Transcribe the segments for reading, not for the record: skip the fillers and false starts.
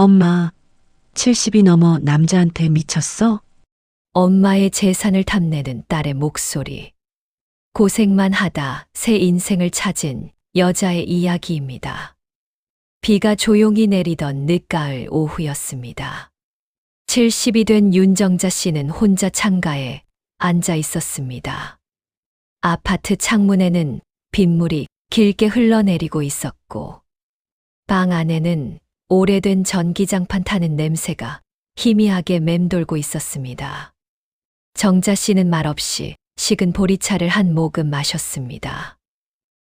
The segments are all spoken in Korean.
엄마, 70이 넘어 남자한테 미쳤어? 엄마의 재산을 탐내는 딸의 목소리. 고생만 하다 새 인생을 찾은 여자의 이야기입니다. 비가 조용히 내리던 늦가을 오후였습니다. 70이 된 윤정자 씨는 혼자 창가에 앉아 있었습니다. 아파트 창문에는 빗물이 길게 흘러내리고 있었고, 방 안에는 오래된 전기장판 타는 냄새가 희미하게 맴돌고 있었습니다. 정자 씨는 말없이 식은 보리차를 한 모금 마셨습니다.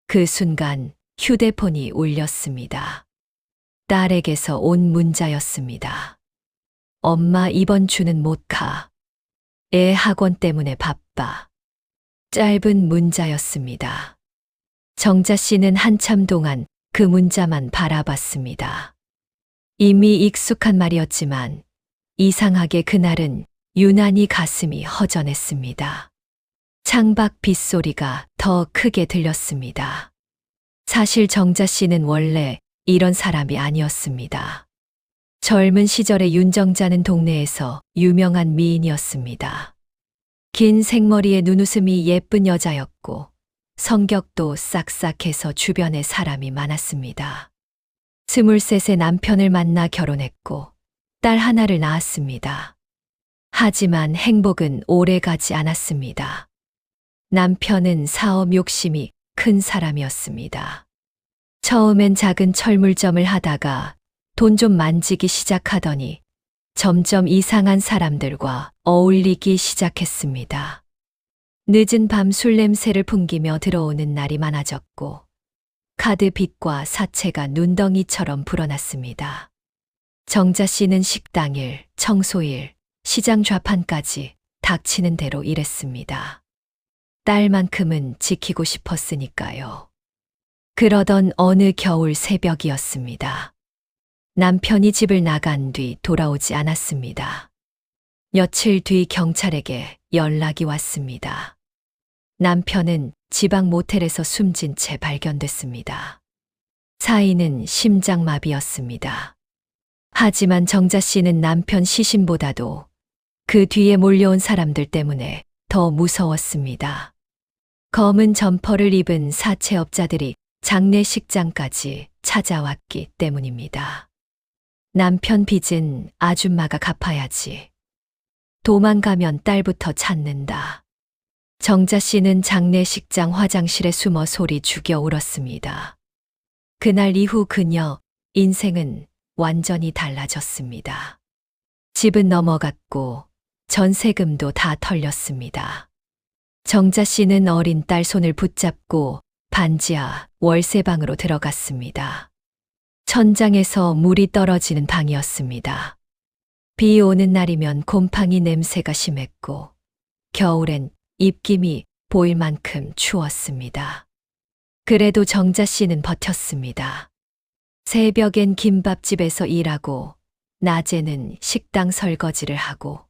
그 순간 휴대폰이 울렸습니다. 딸에게서 온 문자였습니다. 엄마 이번 주는 못 가. 애 학원 때문에 바빠. 짧은 문자였습니다. 정자 씨는 한참 동안 그 문자만 바라봤습니다. 이미 익숙한 말이었지만 이상하게 그날은 유난히 가슴이 허전했습니다. 창밖 빗소리가 더 크게 들렸습니다. 사실 정자 씨는 원래 이런 사람이 아니었습니다. 젊은 시절에 윤정자는 동네에서 유명한 미인이었습니다. 긴 생머리에 눈웃음이 예쁜 여자였고 성격도 싹싹해서 주변에 사람이 많았습니다. 23세 남편을 만나 결혼했고 딸 하나를 낳았습니다. 하지만 행복은 오래 가지 않았습니다. 남편은 사업 욕심이 큰 사람이었습니다. 처음엔 작은 철물점을 하다가 돈 좀 만지기 시작하더니 점점 이상한 사람들과 어울리기 시작했습니다. 늦은 밤 술 냄새를 풍기며 들어오는 날이 많아졌고 카드 빚과 사채가 눈덩이처럼 불어났습니다. 정자 씨는 식당일, 청소일, 시장 좌판까지 닥치는 대로 일했습니다. 딸만큼은 지키고 싶었으니까요. 그러던 어느 겨울 새벽이었습니다. 남편이 집을 나간 뒤 돌아오지 않았습니다. 며칠 뒤 경찰에게 연락이 왔습니다. 남편은 지방 모텔에서 숨진 채 발견됐습니다. 사인은 심장마비였습니다. 하지만 정자 씨는 남편 시신보다도 그 뒤에 몰려온 사람들 때문에 더 무서웠습니다. 검은 점퍼를 입은 사채업자들이 장례식장까지 찾아왔기 때문입니다. 남편 빚은 아줌마가 갚아야지. 도망가면 딸부터 찾는다. 정자 씨는 장례식장 화장실에 숨어 소리 죽여 울었습니다. 그날 이후 그녀 인생은 완전히 달라졌습니다. 집은 넘어갔고 전세금도 다 털렸습니다. 정자 씨는 어린 딸 손을 붙잡고 반지하 월세방으로 들어갔습니다. 천장에서 물이 떨어지는 방이었습니다. 비 오는 날이면 곰팡이 냄새가 심했고 겨울엔 입김이 보일 만큼 추웠습니다. 그래도 정자 씨는 버텼습니다. 새벽엔 김밥집에서 일하고 낮에는 식당 설거지를 하고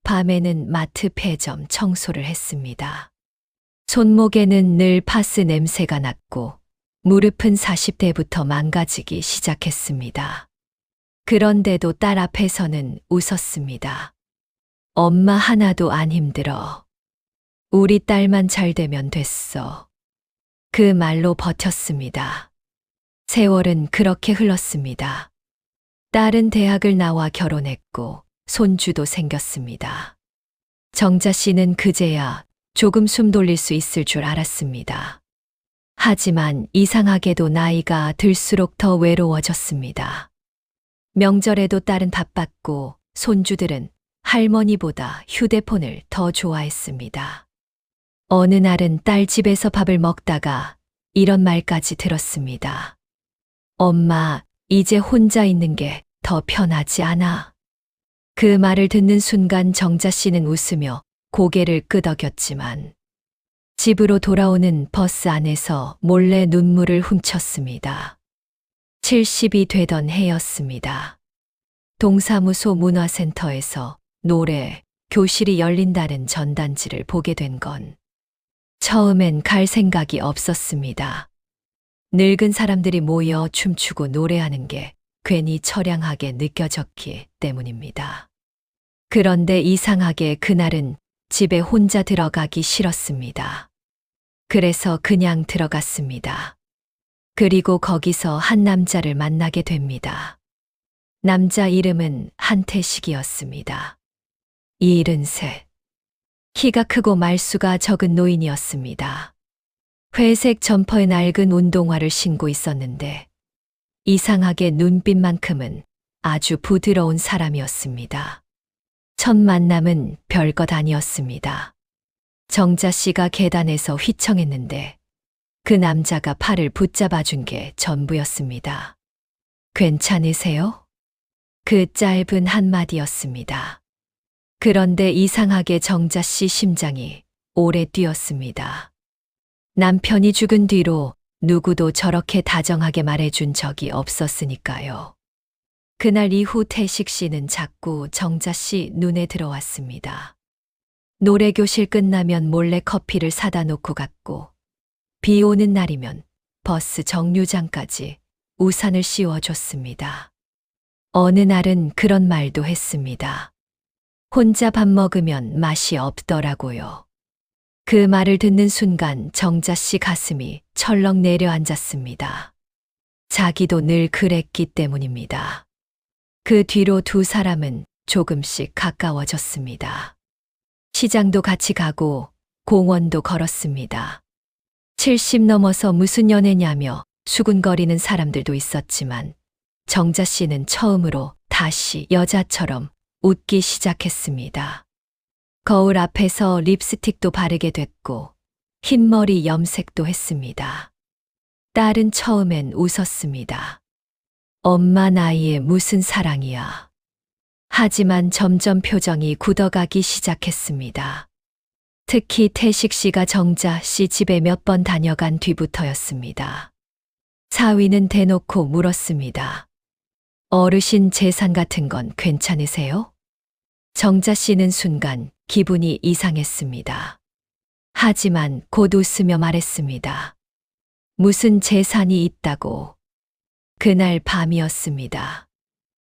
밤에는 마트 폐점 청소를 했습니다. 손목에는 늘 파스 냄새가 났고 무릎은 40대부터 망가지기 시작했습니다. 그런데도 딸 앞에서는 웃었습니다. 엄마 하나도 안 힘들어. 우리 딸만 잘 되면 됐어. 그 말로 버텼습니다. 세월은 그렇게 흘렀습니다. 딸은 대학을 나와 결혼했고 손주도 생겼습니다. 정자 씨는 그제야 조금 숨 돌릴 수 있을 줄 알았습니다. 하지만 이상하게도 나이가 들수록 더 외로워졌습니다. 명절에도 딸은 바빴고 손주들은 할머니보다 휴대폰을 더 좋아했습니다. 어느 날은 딸 집에서 밥을 먹다가 이런 말까지 들었습니다. 엄마, 이제 혼자 있는 게 더 편하지 않아? 그 말을 듣는 순간 정자 씨는 웃으며 고개를 끄덕였지만 집으로 돌아오는 버스 안에서 몰래 눈물을 훔쳤습니다. 70이 되던 해였습니다. 동사무소 문화센터에서 노래, 교실이 열린다는 전단지를 보게 된 건 처음엔 갈 생각이 없었습니다. 늙은 사람들이 모여 춤추고 노래하는 게 괜히 처량하게 느껴졌기 때문입니다. 그런데 이상하게 그날은 집에 혼자 들어가기 싫었습니다. 그래서 그냥 들어갔습니다. 그리고 거기서 한 남자를 만나게 됩니다. 남자 이름은 한태식이었습니다. 73. 키가 크고 말수가 적은 노인이었습니다. 회색 점퍼에 낡은 운동화를 신고 있었는데 이상하게 눈빛만큼은 아주 부드러운 사람이었습니다. 첫 만남은 별것 아니었습니다. 정자 씨가 계단에서 휘청했는데 그 남자가 팔을 붙잡아 준 게 전부였습니다. 괜찮으세요? 그 짧은 한마디였습니다. 그런데 이상하게 정자 씨 심장이 오래 뛰었습니다. 남편이 죽은 뒤로 누구도 저렇게 다정하게 말해준 적이 없었으니까요. 그날 이후 태식 씨는 자꾸 정자 씨 눈에 들어왔습니다. 노래교실 끝나면 몰래 커피를 사다 놓고 갔고, 비 오는 날이면 버스 정류장까지 우산을 씌워줬습니다. 어느 날은 그런 말도 했습니다. 혼자 밥 먹으면 맛이 없더라고요. 그 말을 듣는 순간 정자 씨 가슴이 철렁 내려앉았습니다. 자기도 늘 그랬기 때문입니다. 그 뒤로 두 사람은 조금씩 가까워졌습니다. 시장도 같이 가고 공원도 걸었습니다. 70 넘어서 무슨 연애냐며 수군거리는 사람들도 있었지만 정자 씨는 처음으로 다시 여자처럼 웃기 시작했습니다. 거울 앞에서 립스틱도 바르게 됐고 흰머리 염색도 했습니다. 딸은 처음엔 웃었습니다. 엄마 나이에 무슨 사랑이야. 하지만 점점 표정이 굳어가기 시작했습니다. 특히 태식 씨가 정자 씨 집에 몇 번 다녀간 뒤부터였습니다. 사위는 대놓고 물었습니다. 어르신 재산 같은 건 괜찮으세요? 정자 씨는 순간 기분이 이상했습니다. 하지만 곧 웃으며 말했습니다. 무슨 재산이 있다고. 그날 밤이었습니다.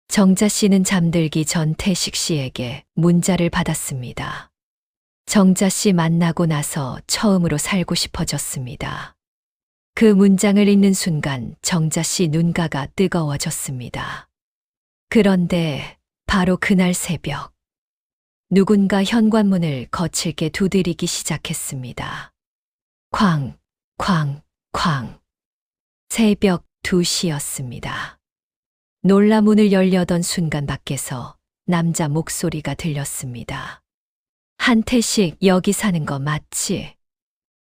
정자 씨는 잠들기 전 태식 씨에게 문자를 받았습니다. 정자 씨 만나고 나서 처음으로 살고 싶어졌습니다. 그 문장을 읽는 순간 정자 씨 눈가가 뜨거워졌습니다. 그런데 바로 그날 새벽, 누군가 현관문을 거칠게 두드리기 시작했습니다. 쾅, 쾅, 쾅. 새벽 2시였습니다. 놀라 문을 열려던 순간 밖에서 남자 목소리가 들렸습니다. 한태식 여기 사는 거 맞지?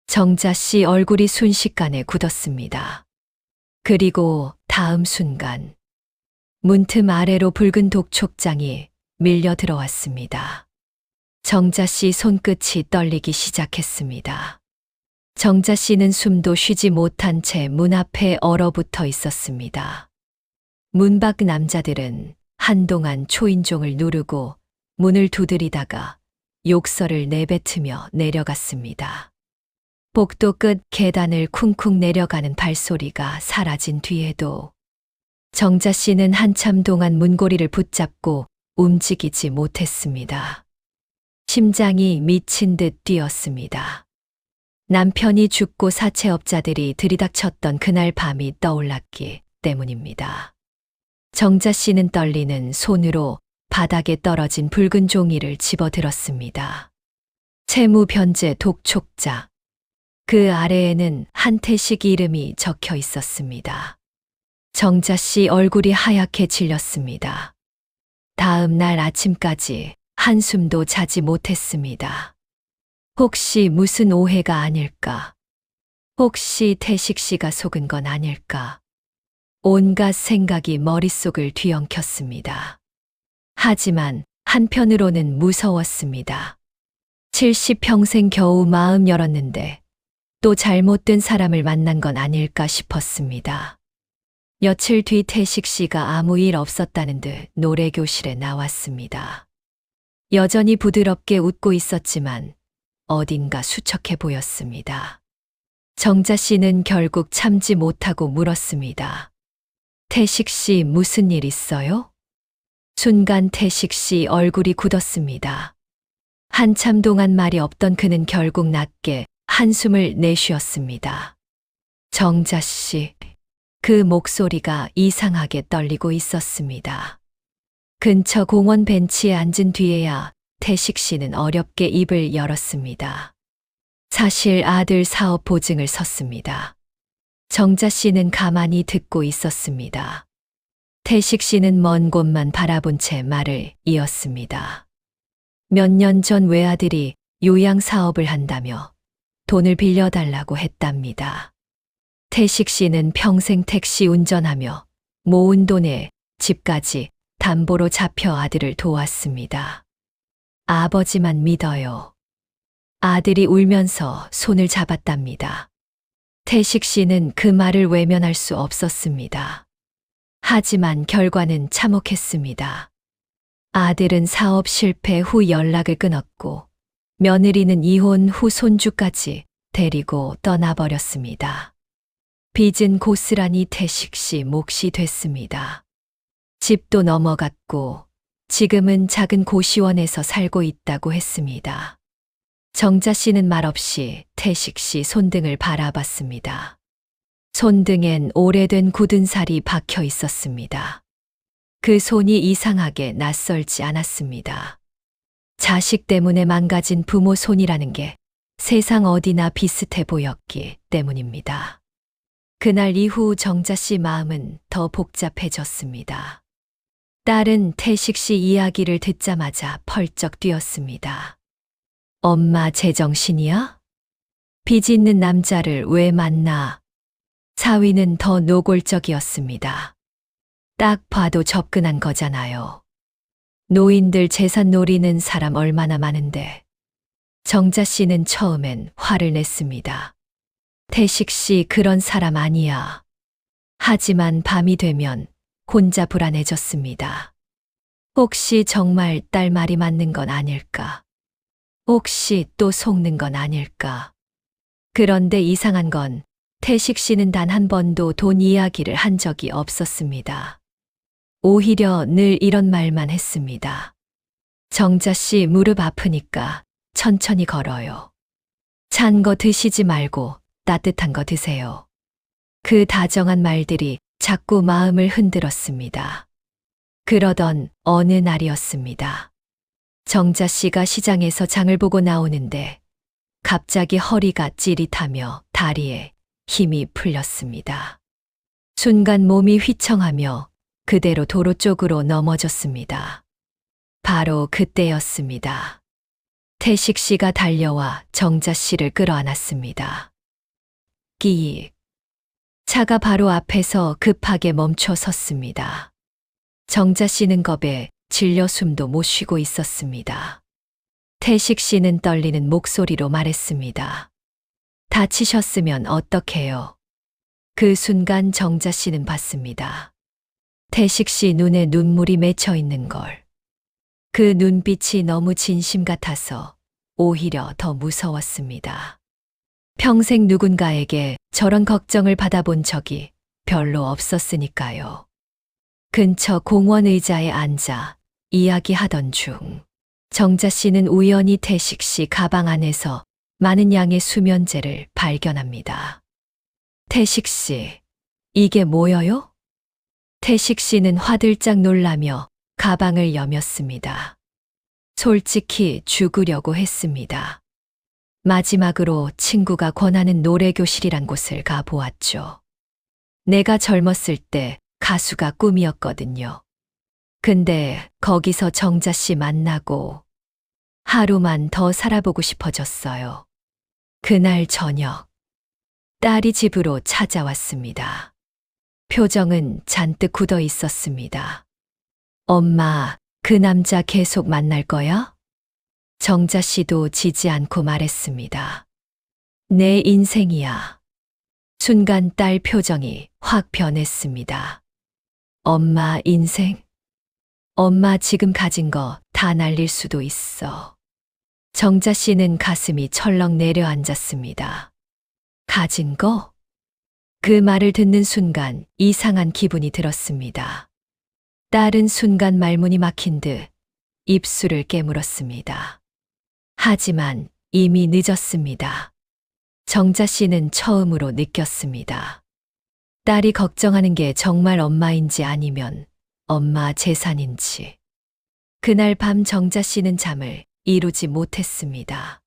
정자 씨 얼굴이 순식간에 굳었습니다. 그리고 다음 순간 문틈 아래로 붉은 독촉장이 밀려 들어왔습니다. 정자 씨 손끝이 떨리기 시작했습니다. 정자 씨는 숨도 쉬지 못한 채 문 앞에 얼어붙어 있었습니다. 문 밖 남자들은 한동안 초인종을 누르고 문을 두드리다가 욕설을 내뱉으며 내려갔습니다. 복도 끝 계단을 쿵쿵 내려가는 발소리가 사라진 뒤에도 정자 씨는 한참 동안 문고리를 붙잡고 움직이지 못했습니다. 심장이 미친 듯 뛰었습니다. 남편이 죽고 사채업자들이 들이닥쳤던 그날 밤이 떠올랐기 때문입니다. 정자 씨는 떨리는 손으로 바닥에 떨어진 붉은 종이를 집어들었습니다. 채무 변제 독촉자. 그 아래에는 한태식 이름이 적혀 있었습니다. 정자 씨 얼굴이 하얗게 질렸습니다. 다음 날 아침까지 한숨도 자지 못했습니다. 혹시 무슨 오해가 아닐까? 혹시 태식 씨가 속은 건 아닐까? 온갖 생각이 머릿속을 뒤엉켰습니다. 하지만 한편으로는 무서웠습니다. 70평생 겨우 마음 열었는데 또 잘못된 사람을 만난 건 아닐까 싶었습니다. 며칠 뒤 태식 씨가 아무 일 없었다는 듯 노래교실에 나왔습니다. 여전히 부드럽게 웃고 있었지만 어딘가 수척해 보였습니다. 정자 씨는 결국 참지 못하고 물었습니다. 태식 씨 무슨 일 있어요? 순간 태식 씨 얼굴이 굳었습니다. 한참 동안 말이 없던 그는 결국 낮게 한숨을 내쉬었습니다. 정자 씨, 그 목소리가 이상하게 떨리고 있었습니다. 근처 공원 벤치에 앉은 뒤에야 태식 씨는 어렵게 입을 열었습니다. 사실 아들 사업 보증을 섰습니다. 정자 씨는 가만히 듣고 있었습니다. 태식 씨는 먼 곳만 바라본 채 말을 이었습니다. 몇 년 전 외아들이 요양 사업을 한다며 돈을 빌려달라고 했답니다. 태식 씨는 평생 택시 운전하며 모은 돈에 집까지 담보로 잡혀 아들을 도왔습니다. 아버지만 믿어요. 아들이 울면서 손을 잡았답니다. 태식 씨는 그 말을 외면할 수 없었습니다. 하지만 결과는 참혹했습니다. 아들은 사업 실패 후 연락을 끊었고 며느리는 이혼 후 손주까지 데리고 떠나버렸습니다. 빚은 고스란히 태식 씨 몫이 됐습니다. 집도 넘어갔고 지금은 작은 고시원에서 살고 있다고 했습니다. 정자 씨는 말없이 태식 씨 손등을 바라봤습니다. 손등엔 오래된 굳은 살이 박혀 있었습니다. 그 손이 이상하게 낯설지 않았습니다. 자식 때문에 망가진 부모 손이라는 게 세상 어디나 비슷해 보였기 때문입니다. 그날 이후 정자 씨 마음은 더 복잡해졌습니다. 딸은 태식 씨 이야기를 듣자마자 펄쩍 뛰었습니다. 엄마 제정신이야? 빚 있는 남자를 왜 만나? 사위는 더 노골적이었습니다. 딱 봐도 접근한 거잖아요. 노인들 재산 노리는 사람 얼마나 많은데. 정자 씨는 처음엔 화를 냈습니다. 태식 씨 그런 사람 아니야. 하지만 밤이 되면 혼자 불안해졌습니다. 혹시 정말 딸 말이 맞는 건 아닐까? 혹시 또 속는 건 아닐까? 그런데 이상한 건 태식 씨는 단 한 번도 돈 이야기를 한 적이 없었습니다. 오히려 늘 이런 말만 했습니다. 정자 씨 무릎 아프니까 천천히 걸어요. 찬 거 드시지 말고 따뜻한 거 드세요. 그 다정한 말들이 자꾸 마음을 흔들었습니다. 그러던 어느 날이었습니다. 정자 씨가 시장에서 장을 보고 나오는데 갑자기 허리가 찌릿하며 다리에 힘이 풀렸습니다. 순간 몸이 휘청하며 그대로 도로 쪽으로 넘어졌습니다. 바로 그때였습니다. 태식 씨가 달려와 정자 씨를 끌어안았습니다. 끼익. 차가 바로 앞에서 급하게 멈춰 섰습니다. 정자 씨는 겁에 질려 숨도 못 쉬고 있었습니다. 태식 씨는 떨리는 목소리로 말했습니다. 다치셨으면 어떡해요? 그 순간 정자 씨는 봤습니다. 태식 씨 눈에 눈물이 맺혀 있는 걸. 그 눈빛이 너무 진심 같아서 오히려 더 무서웠습니다. 평생 누군가에게 저런 걱정을 받아본 적이 별로 없었으니까요. 근처 공원 의자에 앉아 이야기하던 중 정자 씨는 우연히 태식 씨 가방 안에서 많은 양의 수면제를 발견합니다. 태식 씨, 이게 뭐여요? 태식 씨는 화들짝 놀라며 가방을 여몄습니다. 솔직히 죽으려고 했습니다. 마지막으로 친구가 권하는 노래교실이란 곳을 가보았죠. 내가 젊었을 때 가수가 꿈이었거든요. 근데 거기서 정자 씨 만나고 하루만 더 살아보고 싶어졌어요. 그날 저녁, 딸이 집으로 찾아왔습니다. 표정은 잔뜩 굳어 있었습니다. 엄마, 그 남자 계속 만날 거야? 정자 씨도 지지 않고 말했습니다. 내 인생이야. 순간 딸 표정이 확 변했습니다. 엄마 인생? 엄마 지금 가진 거 다 날릴 수도 있어. 정자 씨는 가슴이 철렁 내려앉았습니다. 가진 거? 그 말을 듣는 순간 이상한 기분이 들었습니다. 딸은 순간 말문이 막힌 듯 입술을 깨물었습니다. 하지만 이미 늦었습니다. 정자 씨는 처음으로 느꼈습니다. 딸이 걱정하는 게 정말 엄마인지 아니면 엄마 재산인지. 그날 밤 정자 씨는 잠을 이루지 못했습니다.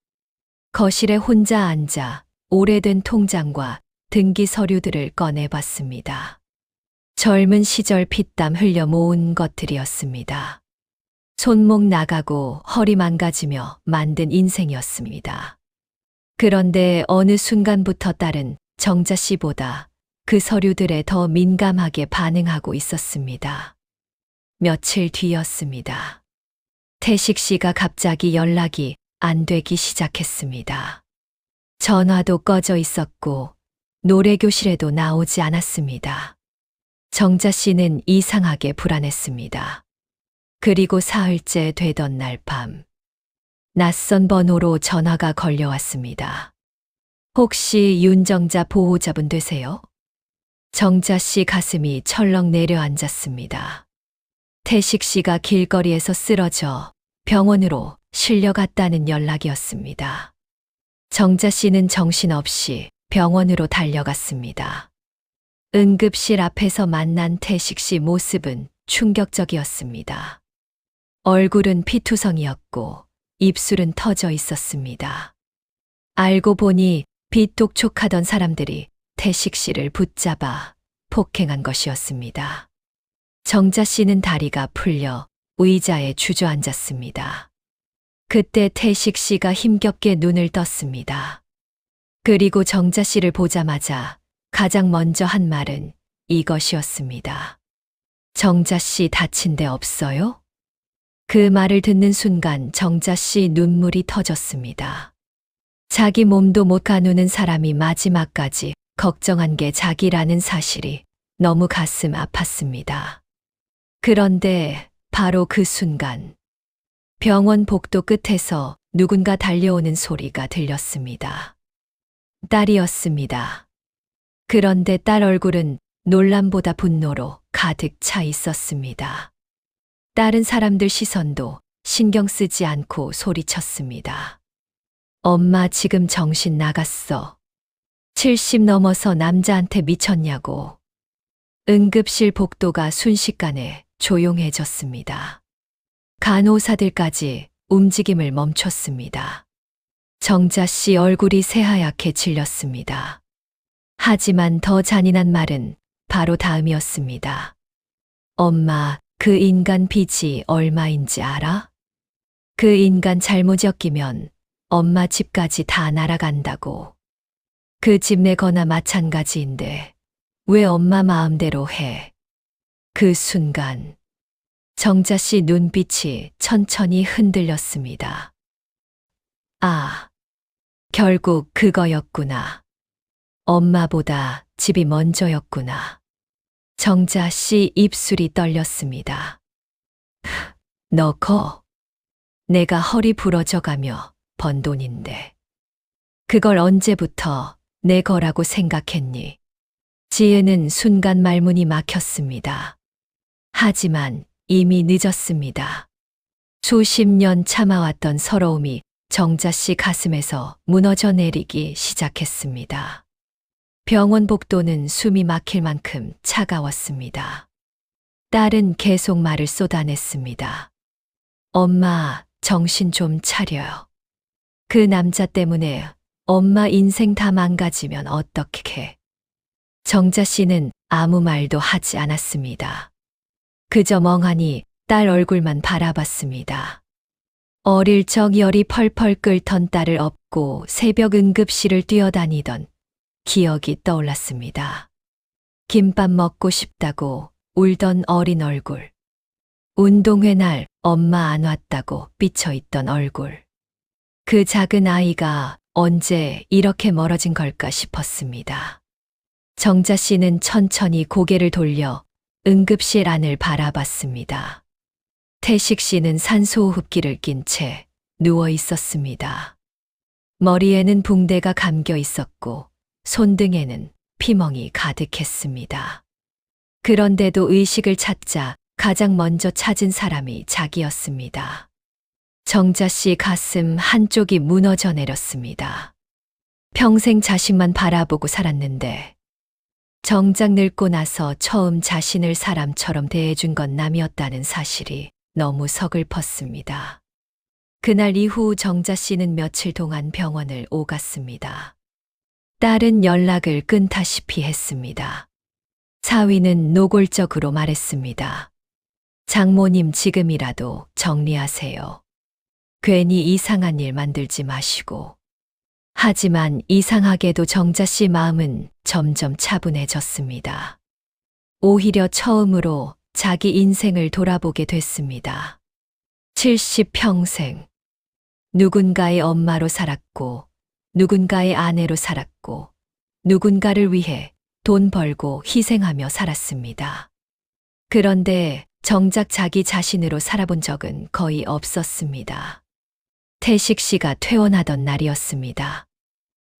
거실에 혼자 앉아 오래된 통장과 등기 서류들을 꺼내봤습니다. 젊은 시절 피땀 흘려 모은 것들이었습니다. 손목 나가고 허리 망가지며 만든 인생이었습니다. 그런데 어느 순간부터 딸은 정자 씨보다 그 서류들에 더 민감하게 반응하고 있었습니다. 며칠 뒤였습니다. 태식 씨가 갑자기 연락이 안 되기 시작했습니다. 전화도 꺼져 있었고 노래교실에도 나오지 않았습니다. 정자 씨는 이상하게 불안했습니다. 그리고 사흘째 되던 날 밤, 낯선 번호로 전화가 걸려왔습니다. 혹시 윤정자 보호자분 되세요? 정자 씨 가슴이 철렁 내려앉았습니다. 태식 씨가 길거리에서 쓰러져 병원으로 실려갔다는 연락이었습니다. 정자 씨는 정신없이 병원으로 달려갔습니다. 응급실 앞에서 만난 태식 씨 모습은 충격적이었습니다. 얼굴은 피투성이었고 입술은 터져 있었습니다. 알고 보니 빚독촉하던 사람들이 태식 씨를 붙잡아 폭행한 것이었습니다. 정자 씨는 다리가 풀려 의자에 주저앉았습니다. 그때 태식 씨가 힘겹게 눈을 떴습니다. 그리고 정자 씨를 보자마자 가장 먼저 한 말은 이것이었습니다. 정자 씨 다친 데 없어요? 그 말을 듣는 순간 정자 씨 눈물이 터졌습니다. 자기 몸도 못 가누는 사람이 마지막까지 걱정한 게 자기라는 사실이 너무 가슴 아팠습니다. 그런데 바로 그 순간 병원 복도 끝에서 누군가 달려오는 소리가 들렸습니다. 딸이었습니다. 그런데 딸 얼굴은 놀람보다 분노로 가득 차 있었습니다. 다른 사람들 시선도 신경 쓰지 않고 소리쳤습니다. 엄마 지금 정신 나갔어. 70 넘어서 남자한테 미쳤냐고. 응급실 복도가 순식간에 조용해졌습니다. 간호사들까지 움직임을 멈췄습니다. 정자 씨 얼굴이 새하얗게 질렸습니다. 하지만 더 잔인한 말은 바로 다음이었습니다. 엄마, 그 인간 빚이 얼마인지 알아? 그 인간 잘못 엮이면 엄마 집까지 다 날아간다고. 그 집 내 거나 마찬가지인데 왜 엄마 마음대로 해? 그 순간 정자 씨 눈빛이 천천히 흔들렸습니다. 아, 결국 그거였구나. 엄마보다 집이 먼저였구나. 정자 씨 입술이 떨렸습니다. 너거 내가 허리 부러져 가며 번 돈인데 그걸 언제부터 내 거라고 생각했니? 지혜는 순간 말문이 막혔습니다. 하지만 이미 늦었습니다. 수십 년 참아왔던 서러움이 정자 씨 가슴에서 무너져 내리기 시작했습니다. 병원 복도는 숨이 막힐 만큼 차가웠습니다. 딸은 계속 말을 쏟아냈습니다. 엄마, 정신 좀 차려요. 그 남자 때문에 엄마 인생 다 망가지면 어떡해. 정자 씨는 아무 말도 하지 않았습니다. 그저 멍하니 딸 얼굴만 바라봤습니다. 어릴 적 열이 펄펄 끓던 딸을 업고 새벽 응급실을 뛰어다니던 기억이 떠올랐습니다. 김밥 먹고 싶다고 울던 어린 얼굴. 운동회 날 엄마 안 왔다고 삐쳐있던 얼굴. 그 작은 아이가 언제 이렇게 멀어진 걸까 싶었습니다. 정자 씨는 천천히 고개를 돌려 응급실 안을 바라봤습니다. 태식 씨는 산소호흡기를 낀 채 누워 있었습니다. 머리에는 붕대가 감겨 있었고 손등에는 피멍이 가득했습니다. 그런데도 의식을 찾자 가장 먼저 찾은 사람이 자기였습니다. 정자 씨 가슴 한쪽이 무너져 내렸습니다. 평생 자식만 바라보고 살았는데 정작 늙고 나서 처음 자신을 사람처럼 대해준 건 남이었다는 사실이 너무 서글펐습니다. 그날 이후 정자 씨는 며칠 동안 병원을 오갔습니다. 딸은 연락을 끊다시피 했습니다. 사위는 노골적으로 말했습니다. 장모님 지금이라도 정리하세요. 괜히 이상한 일 만들지 마시고. 하지만 이상하게도 정자 씨 마음은 점점 차분해졌습니다. 오히려 처음으로 자기 인생을 돌아보게 됐습니다. 70평생. 누군가의 엄마로 살았고, 누군가의 아내로 살았고, 누군가를 위해 돈 벌고 희생하며 살았습니다. 그런데 정작 자기 자신으로 살아본 적은 거의 없었습니다. 태식 씨가 퇴원하던 날이었습니다.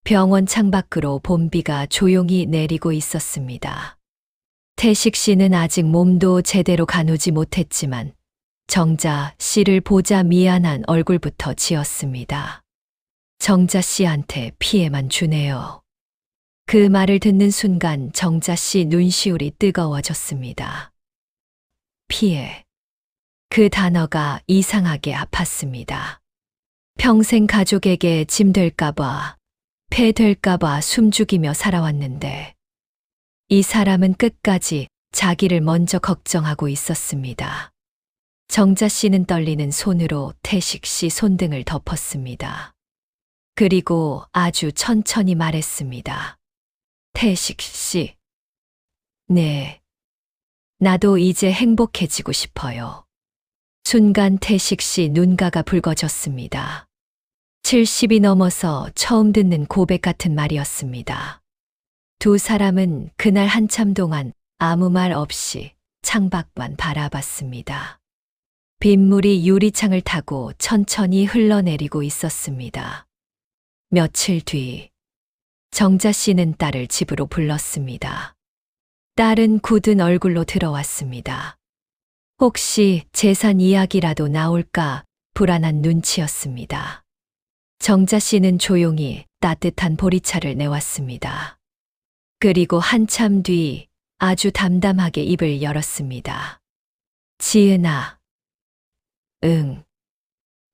병원 창밖으로 봄비가 조용히 내리고 있었습니다. 태식 씨는 아직 몸도 제대로 가누지 못했지만 정자 씨를 보자 미안한 얼굴부터 지었습니다. 정자 씨한테 피해만 주네요. 그 말을 듣는 순간 정자 씨 눈시울이 뜨거워졌습니다. 피해. 그 단어가 이상하게 아팠습니다. 평생 가족에게 짐 될까봐, 폐 될까봐 숨죽이며 살아왔는데 이 사람은 끝까지 자기를 먼저 걱정하고 있었습니다. 정자 씨는 떨리는 손으로 태식 씨 손등을 덮었습니다. 그리고 아주 천천히 말했습니다. 태식 씨. 네. 나도 이제 행복해지고 싶어요. 순간 태식 씨 눈가가 붉어졌습니다. 70이 넘어서 처음 듣는 고백 같은 말이었습니다. 두 사람은 그날 한참 동안 아무 말 없이 창밖만 바라봤습니다. 빗물이 유리창을 타고 천천히 흘러내리고 있었습니다. 며칠 뒤, 정자 씨는 딸을 집으로 불렀습니다. 딸은 굳은 얼굴로 들어왔습니다. 혹시 재산 이야기라도 나올까 불안한 눈치였습니다. 정자 씨는 조용히 따뜻한 보리차를 내왔습니다. 그리고 한참 뒤 아주 담담하게 입을 열었습니다. 지은아. 응.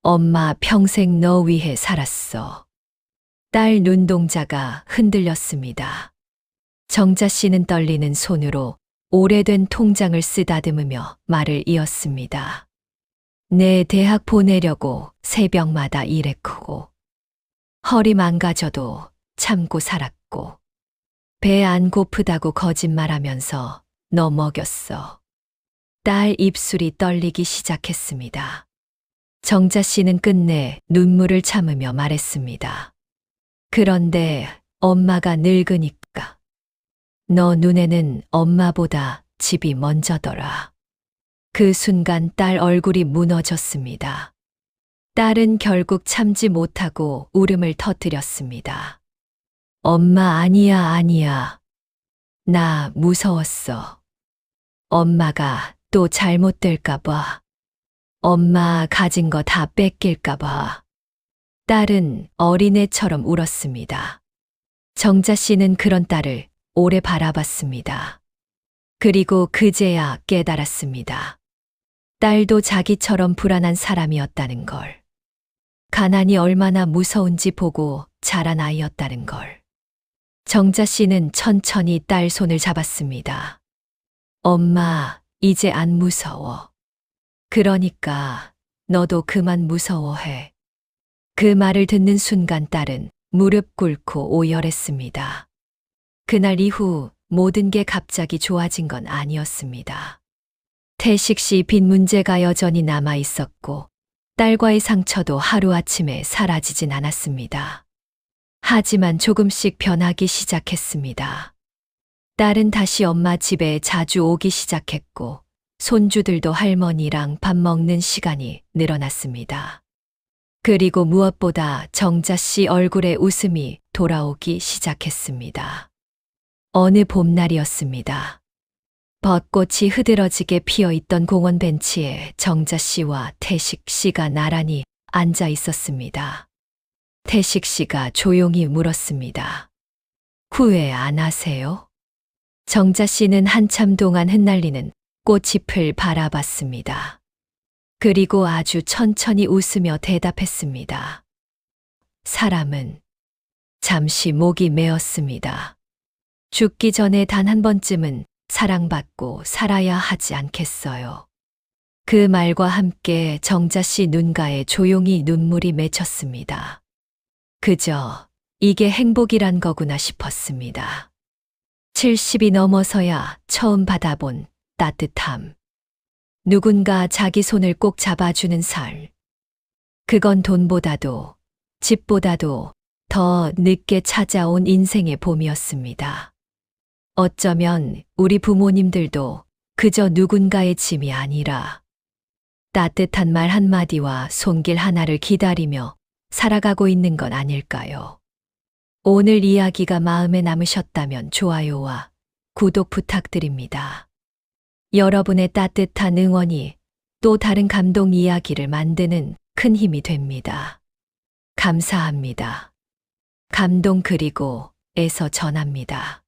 엄마 평생 너 위해 살았어. 딸 눈동자가 흔들렸습니다. 정자 씨는 떨리는 손으로 오래된 통장을 쓰다듬으며 말을 이었습니다. 내 대학 보내려고 새벽마다 일했고, 허리 망가져도 참고 살았고, 배 안 고프다고 거짓말하면서 너 먹였어. 딸 입술이 떨리기 시작했습니다. 정자 씨는 끝내 눈물을 참으며 말했습니다. 그런데 엄마가 늙으니까. 너 눈에는 엄마보다 집이 먼저더라. 그 순간 딸 얼굴이 무너졌습니다. 딸은 결국 참지 못하고 울음을 터뜨렸습니다. 엄마 아니야. 나 무서웠어. 엄마가 또 잘못될까봐. 엄마 가진 거 다 뺏길까봐. 딸은 어린애처럼 울었습니다. 정자 씨는 그런 딸을 오래 바라봤습니다. 그리고 그제야 깨달았습니다. 딸도 자기처럼 불안한 사람이었다는 걸. 가난이 얼마나 무서운지 보고 자란 아이였다는 걸. 정자 씨는 천천히 딸 손을 잡았습니다. 엄마, 이제 안 무서워. 그러니까 너도 그만 무서워해. 그 말을 듣는 순간 딸은 무릎 꿇고 오열했습니다. 그날 이후 모든 게 갑자기 좋아진 건 아니었습니다. 태식 씨 빚 문제가 여전히 남아 있었고 딸과의 상처도 하루아침에 사라지진 않았습니다. 하지만 조금씩 변하기 시작했습니다. 딸은 다시 엄마 집에 자주 오기 시작했고 손주들도 할머니랑 밥 먹는 시간이 늘어났습니다. 그리고 무엇보다 정자 씨 얼굴에 웃음이 돌아오기 시작했습니다. 어느 봄날이었습니다. 벚꽃이 흐드러지게 피어 있던 공원 벤치에 정자 씨와 태식 씨가 나란히 앉아 있었습니다. 태식 씨가 조용히 물었습니다. 후회 안 하세요? 정자 씨는 한참 동안 흩날리는 꽃잎을 바라봤습니다. 그리고 아주 천천히 웃으며 대답했습니다. 사람은 잠시 목이 메었습니다. 죽기 전에 단 한 번쯤은 사랑받고 살아야 하지 않겠어요. 그 말과 함께 정자 씨 눈가에 조용히 눈물이 맺혔습니다. 그저 이게 행복이란 거구나 싶었습니다. 70이 넘어서야 처음 받아본 따뜻함. 누군가 자기 손을 꼭 잡아주는 살. 그건 돈보다도 집보다도 더 늦게 찾아온 인생의 봄이었습니다. 어쩌면 우리 부모님들도 그저 누군가의 짐이 아니라 따뜻한 말 한마디와 손길 하나를 기다리며 살아가고 있는 건 아닐까요? 오늘 이야기가 마음에 남으셨다면 좋아요와 구독 부탁드립니다. 여러분의 따뜻한 응원이 또 다른 감동 이야기를 만드는 큰 힘이 됩니다. 감사합니다. 감동 그리고 애서 전합니다.